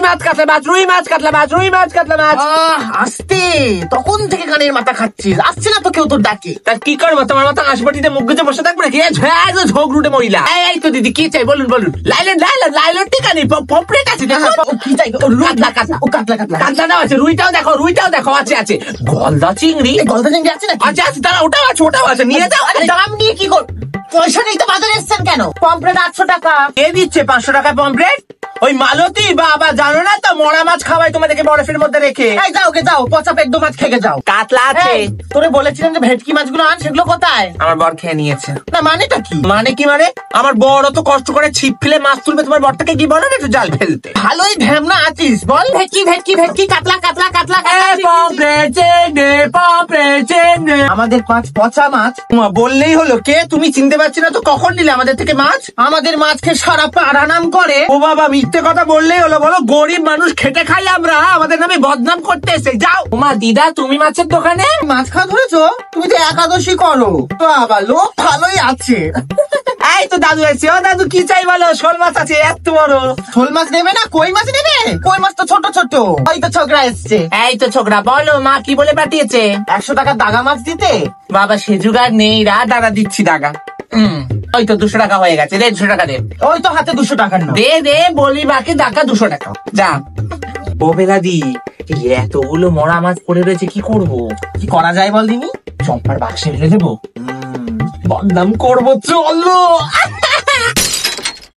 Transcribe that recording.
মাছ, কাতলা মাছ, রুই মাছ, কাতলা মাছ, রুই মাছ, কাতলা মাছ। আসতে তখন থেকে কানের মাথা খাচ্ছিস, আসছে না তো কেউ তোর ডাকে। তা কি করবো, তোমার মতো হাসপাটিতে মুখ গুজে বসে থাকবো নাকি? ঝোঁক রুটে মহিলা। এই তো দিদি কি চাই বলুন বলুন। লাইলন লাইলন লাইলন টিকানি পপলেট আছে, কি চাই? কাতলা কাতলা, ও কাতলা কাতলা, কাতলাটাও আছে, রুইটাও দেখো, রুইটাও দেখো, আছে আছে। গলদা চিংড়ি, গলদা চিংড়ি আছে নাকি? আছে আছে, তারা ওটাও আছে, ওটাও আছে, নিয়ে যাও। দাম নিয়ে কি কর, পয়সা নেই তো বাজারে এসছেন কেন? পমফ্রেট 800 টাকা। কে দিচ্ছে 500 টাকা পমফ্রেট? ওই মালতী বাবা, জানো না তো মোড়া মাছ খাওয়াই তোমাদেরকে বরফের মধ্যে রেখে। এই যাও গে যাও, পচা পেট মাছ খেয়ে যাও। কাতলা আছে। তোরে বলেছিলাম যে ভেটকি মাছগুলো আন, সেগুলো কোথায়? আমার বর খেয়ে নিয়েছে। না মানেটা কি? মানে কি মানে? আমার বড় তো কষ্ট করে ছিপ ফেলে মাছ তুলবে, তোমার বরটাকে কি বলো না একটু জাল ফেলতে? ভালোই ঢ্যামনা আছিস, বল। ভেটকি ভেটকি ভেটকি, কাতলা কাতলা কাতলা। আমাদের মাছ পচা মাছ বললেই হলো। কে তুমি? চিনতে পারছি না তো। কখন নিলে আমাদের থেকে মাছ? আমাদের মাছকে সারা পাড়া নাম করে। ও বাবা, মিথ্যে কথা বললেই হলো। বলো গরিব মানুষ খেটে খাই আমরা, আমাদের নামে বদনাম করতে এসে। যাও মা। দিদা তুমি মাছের দোকানে মাছ খাওয়া ধরেছো? তুমি তো একাদশী করো তো, আবার লোক ভালোই আছে। এই তো দাদু এসে। ও দাদু কি চাই বলো? শোল মাছ আছে এত বড়। শোল মাছ নেবে না কই মাছ নেবে? কই মাছ তো ছোট ছোট। ওই তো ছোকরা এসছে। এই তো ছোকরা, বলো মা কি বলে পাঠিয়েছে? 100 টাকা দাগা মাছ দিতে। বাবা সে জুগার নেই, দাদা দিচ্ছি দাগা। ওই তো 200 টাকা হয়ে গেছে, দে 200 টাকা দে। ওই তো হাতে 200 টাকার নোট। দে দে, বলি বাকি টাকা 200 টাকা। যা। ও বেলাদি, এতগুলো মরা মাছ পড়ে রয়েছে, কি করব? কি করা যায় বল দিনি? চম্পার বাক্সে ফেলে দেবো, বদনাম করবো, চলো।